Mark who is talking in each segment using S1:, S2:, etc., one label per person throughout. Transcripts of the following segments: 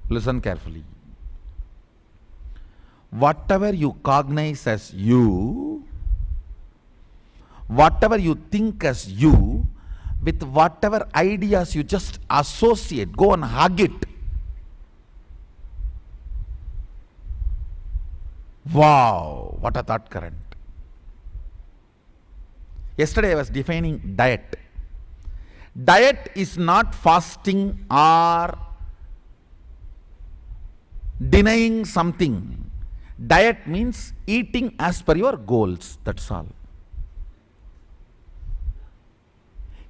S1: Listen carefully. Whatever you cognize as you, whatever you think as you, with whatever ideas you just associate, go and hug it. Wow, what a thought current. Yesterday I was defining diet. Diet is not fasting or denying something. Diet means eating as per your goals, that's all.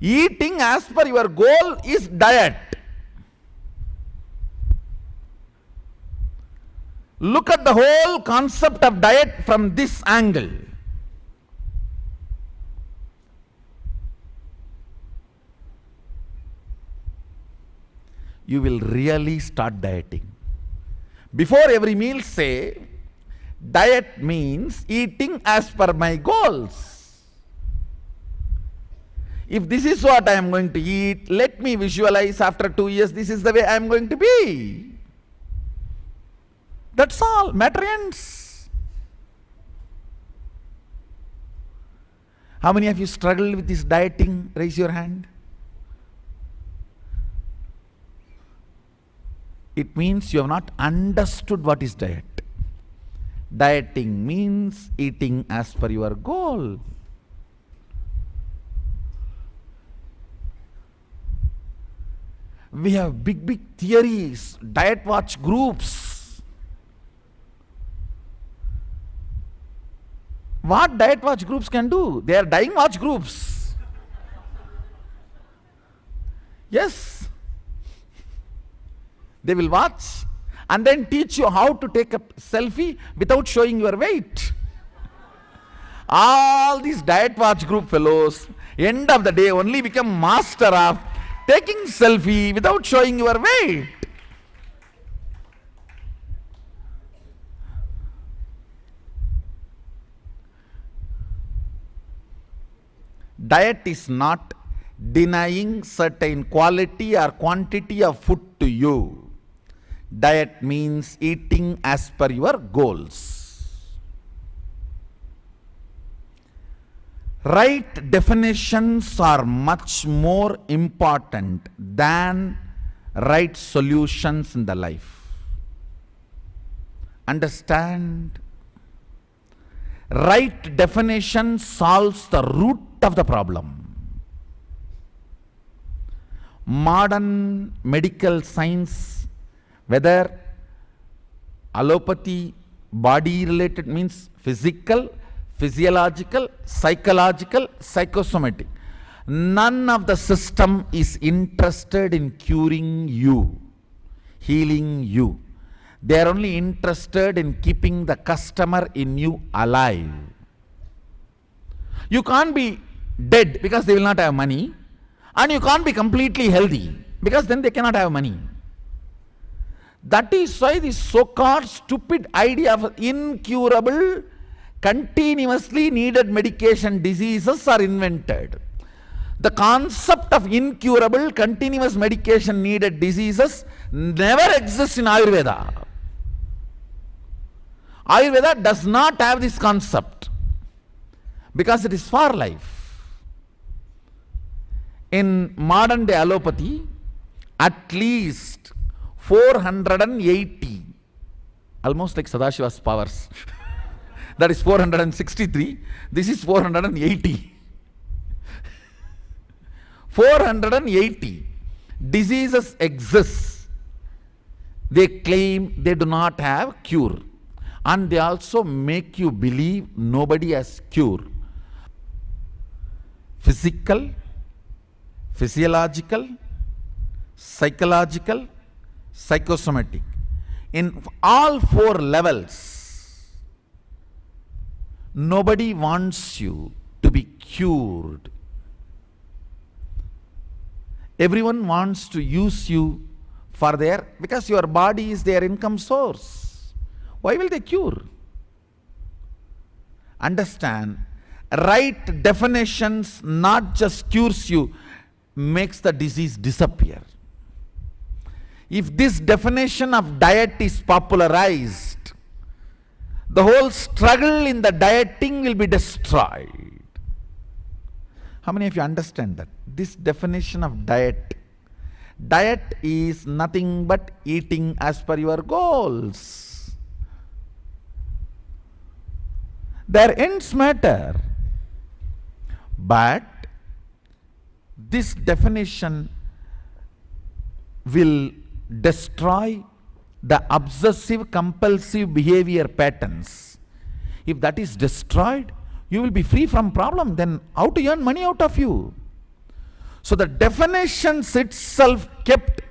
S1: Eating as per your goal is diet. Look at the whole concept of diet from this angle. You will really start dieting. Before every meal say, diet means eating as per my goals. If this is what I am going to eat, let me visualize after 2 years, this is the way I am going to be. That's all, matter ends. How many of you struggle with this dieting? Raise your hand. It means you have not understood what is diet. Dieting means eating as per your goal. We have big theories, diet watch groups. What diet watch groups can do? They are dying watch groups. Yes. They will watch and then teach you how to take a selfie without showing your weight. All these diet watch group fellows, end of the day, only become master of taking selfie without showing your weight. Diet is not denying certain quality or quantity of food to you. Diet means eating as per your goals. Right definitions are much more important than right solutions in the life. Understand? Right definition solves the root of the problem. Modern medical science, whether allopathy, body related means physical, physiological, psychological, psychosomatic. None of the system is interested in curing you, healing you. They are only interested in keeping the customer in you alive. You can't be dead because they will not have money, and you can't be completely healthy because then they cannot have money. That is why this so-called stupid idea of incurable, continuously needed medication diseases are invented. The concept of incurable, continuous medication needed diseases never exists in Ayurveda. Ayurveda does not have this concept because it is for life. In modern day allopathy, at least 480, almost like Sadashiva's powers. That is 463. This is 480. 480 diseases exist. They claim they do not have cure. And they also make you believe nobody has cure. Physical, physiological, psychological, psychosomatic. In all 4 levels, nobody wants you to be cured. Everyone wants to use you for their, because your body is their income source. Why will they cure? Understand, right definitions not just cures you, makes the disease disappear. If this definition of diet is popularized, the whole struggle in the dieting will be destroyed. How many of you understand that? This definition of diet is nothing but eating as per your goals. Their ends matter. But this definition will destroy the obsessive compulsive behavior patterns. If that is destroyed, you will be free from problem. Then how to earn money out of you? So the definitions itself kept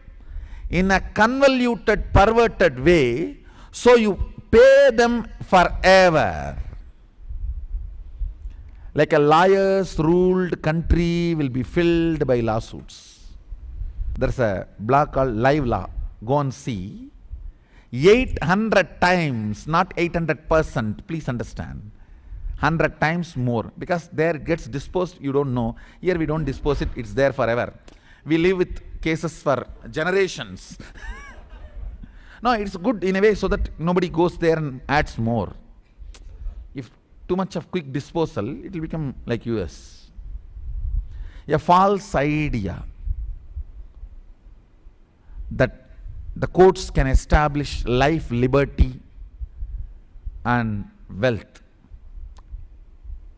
S1: in a convoluted, perverted way, so you pay them forever. Like a lawyer's ruled country will be filled by lawsuits. There's a blog called Live Law. Go and see. 800 times, not 800%, please understand. 100 times more, because there it gets disposed, you don't know. Here we don't dispose it, it's there forever. We live with cases for generations. No, it's good in a way so that nobody goes there and adds more. If too much of quick disposal, it will become like US. A false idea that the courts can establish life, liberty and wealth.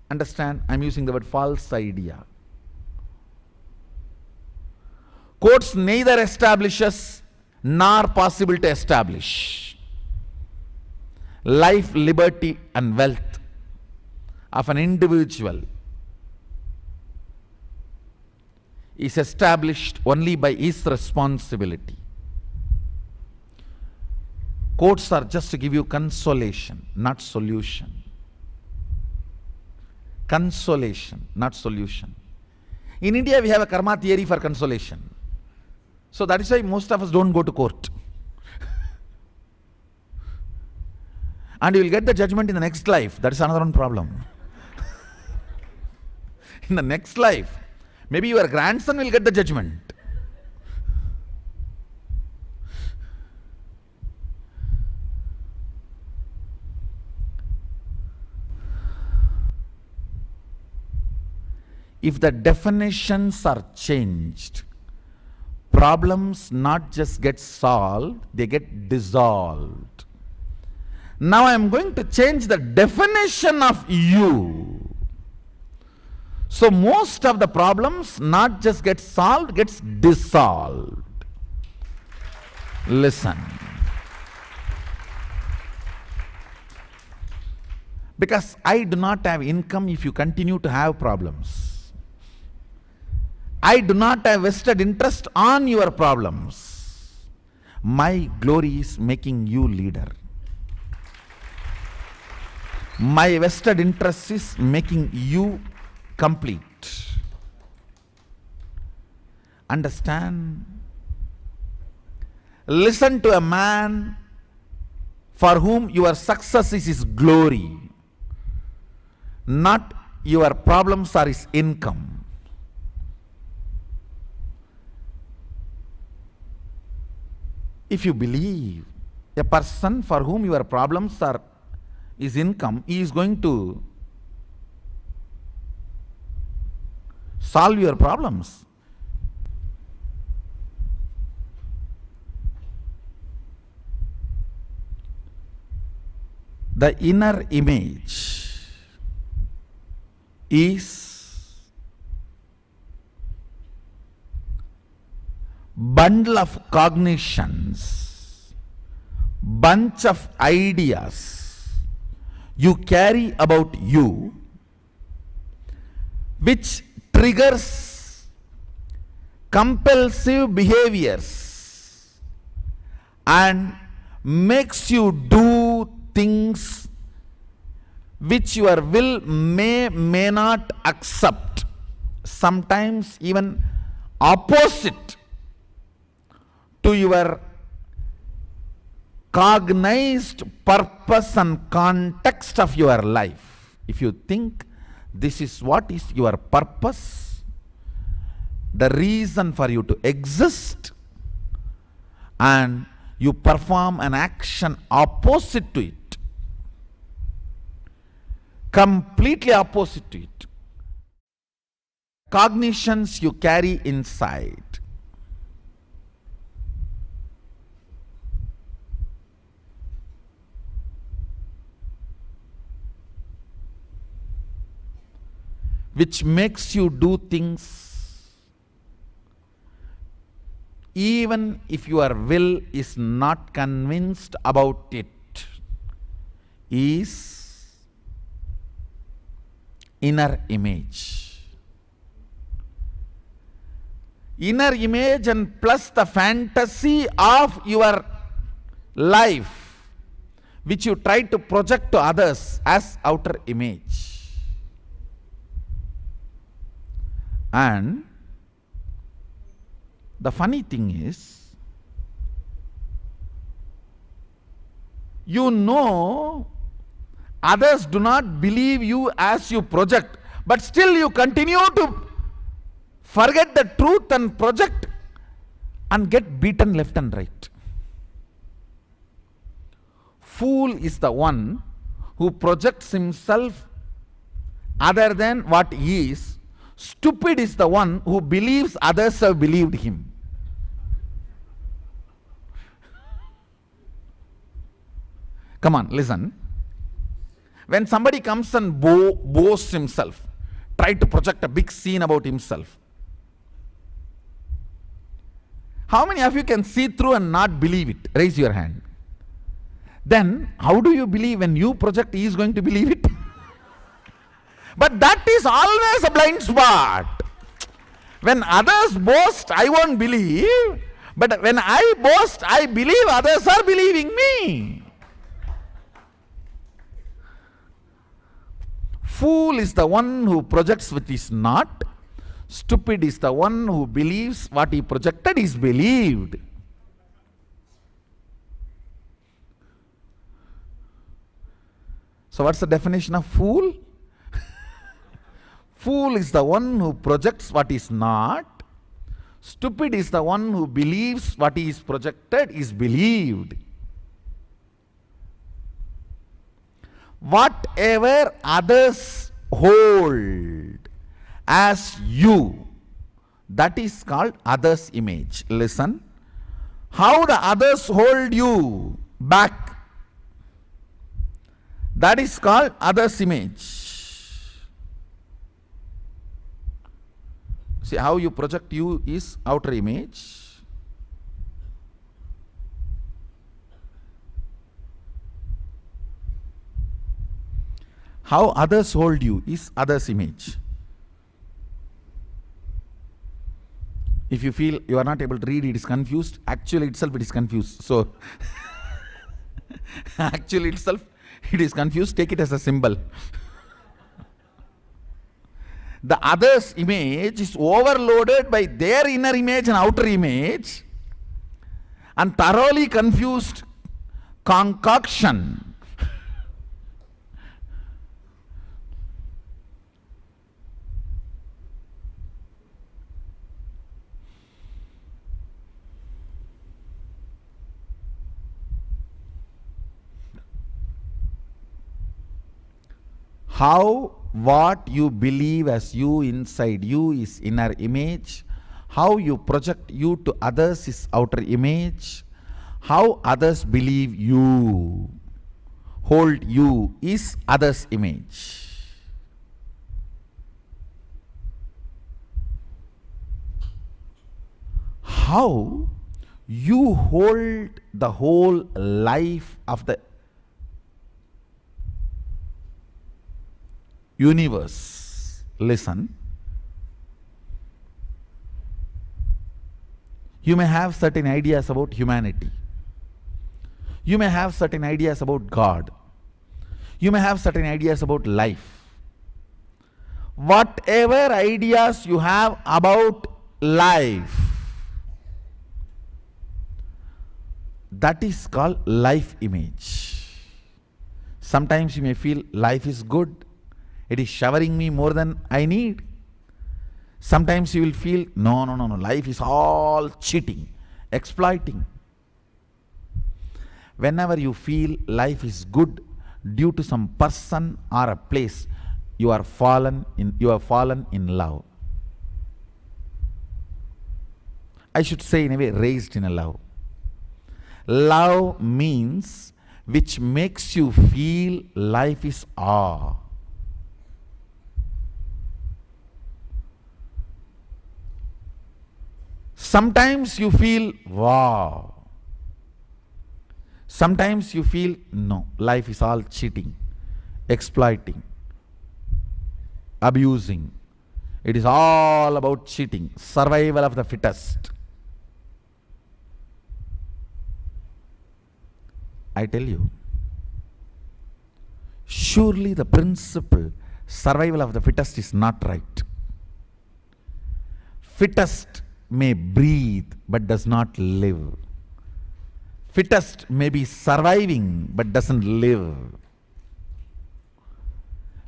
S1: Understand, I'm using the word false idea. Courts neither establishes nor possible to establish life, liberty and wealth of an individual is established only by his responsibility. Courts are just to give you consolation, not solution. Consolation, not solution. In India, we have a karma theory for consolation. So that is why most of us don't go to court. And you will get the judgment in the next life. That is another one problem. In the next life, maybe your grandson will get the judgment. If the definitions are changed, problems not just get solved, they get dissolved. Now I am going to change the definition of you. So most of the problems not just get solved, gets dissolved. Listen. Because I do not have income if you continue to have problems. I do not have vested interest on your problems. My glory is making you leader. My vested interest is making you complete. Understand? Listen to a man for whom your success is his glory, not your problems are his income. If you believe a person for whom your problems are his income, he is going to solve your problems. The inner image is bundle of cognitions, bunch of ideas you carry about you, which triggers compulsive behaviors and makes you do things which your will may not accept, sometimes even opposite to your cognized purpose and context of your life. If you think this is what is your purpose, the reason for you to exist, and you perform an action opposite to it, completely opposite to it. Cognitions you carry inside. Which makes you do things even if your will is not convinced about it, is inner image. Inner image and plus the fantasy of your life, which you try to project to others as outer image. And the funny thing is, you know others do not believe you as you project, but still you continue to forget the truth and project and get beaten left and right. Fool is the one who projects himself other than what he is. Stupid is the one who believes others have believed him. Come on, listen. When somebody comes and boasts himself, try to project a big scene about himself, how many of you can see through and not believe it? Raise your hand. Then, how do you believe when you project he is going to believe it? But that is always a blind spot. When others boast, I won't believe. But when I boast, I believe others are believing me. Fool is the one who projects what is not. Stupid is the one who believes what he projected is believed. So what's the definition of fool? Fool is the one who projects what is not. Stupid is the one who believes what is projected is believed. Whatever others hold as you, that is called others' image. Listen. How the others hold you back, that is called others' image. See, how you project you is outer image. How others hold you is others' image. If you feel you are not able to read, it is confused, actually itself it is confused. So, actually itself it is confused, take it as a symbol. The other's image is overloaded by their inner image and outer image, and thoroughly confused concoction. How what you believe as you inside you is inner image. How you project you to others is outer image. How others believe you, hold you, is others' image. How you hold the whole life of the universe. Listen. You may have certain ideas about humanity. You may have certain ideas about God. You may have certain ideas about life. Whatever ideas you have about life, that is called life image. Sometimes you may feel life is good. It is showering me more than I need. Sometimes you will feel, no, life is all cheating, exploiting. Whenever you feel life is good due to some person or a place, you have fallen in love. I should say, in a way, raised in a love. Love means which makes you feel life is awe. Sometimes you feel wow. Sometimes you feel no, life is all cheating, exploiting, abusing. It is all about cheating, survival of the fittest. I tell you, surely the principle survival of the fittest is not right. Fittest may breathe but does not live. Fittest may be surviving but doesn't live.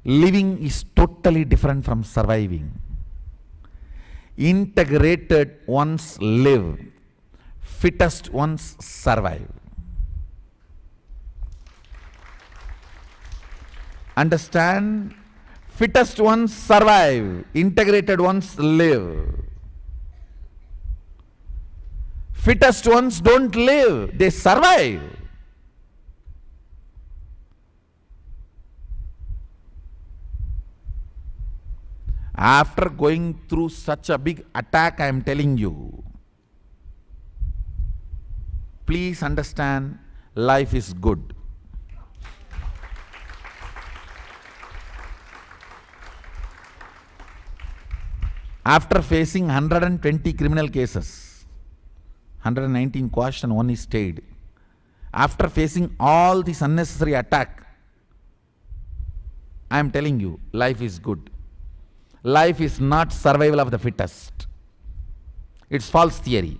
S1: Living is totally different from surviving. Integrated ones live, fittest ones survive. Understand? Fittest ones survive, integrated ones live. Fittest ones don't live, they survive. After going through such a big attack, I am telling you, please understand, life is good. After facing 120 criminal cases, 119 quashed and 1 is stayed. After facing all this unnecessary attack, I am telling you, life is good. Life is not survival of the fittest. It's false theory.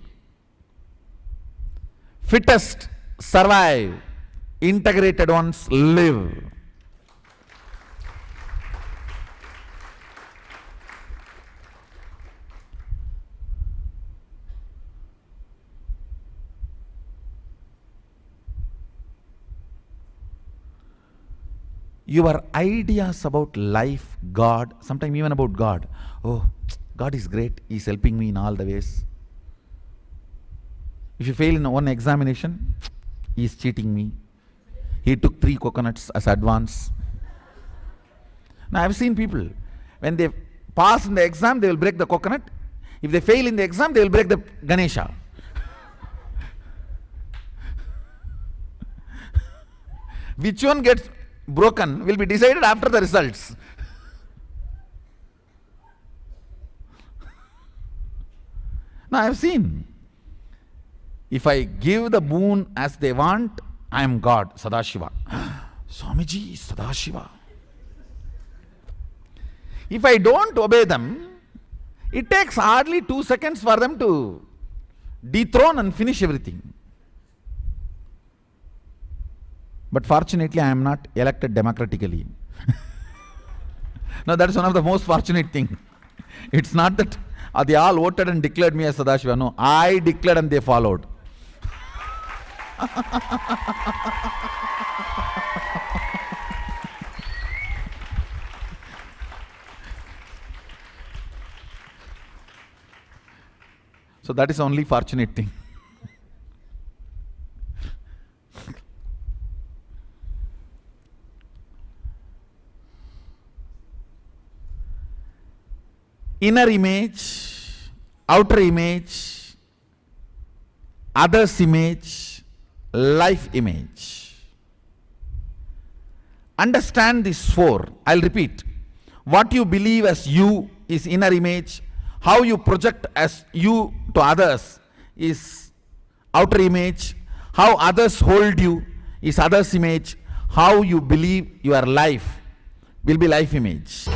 S1: Fittest survive, integrated ones live. Your ideas about life, God, sometimes even about God. Oh, God is great. He is helping me in all the ways. If you fail in one examination, He is cheating me. He took 3 coconuts as advance. Now I have seen people, when they pass in the exam, they will break the coconut. If they fail in the exam, they will break the Ganesha. Which one gets broken will be decided after the results. Now I have seen, if I give the boon as they want, I am God, Sadashiva. Swamiji, Sadashiva. If I don't obey them, it takes hardly 2 seconds for them to dethrone and finish everything. But fortunately, I am not elected democratically. Now, that is one of the most fortunate things. It's not that they all voted and declared me as Sadashiva. No, I declared and they followed. So that is only fortunate thing. Inner image, outer image, others image, life image. Understand these 4. I'll repeat. What you believe as you is inner image. How you project as you to others is outer image. How others hold you is others image. How you believe your life will be life image.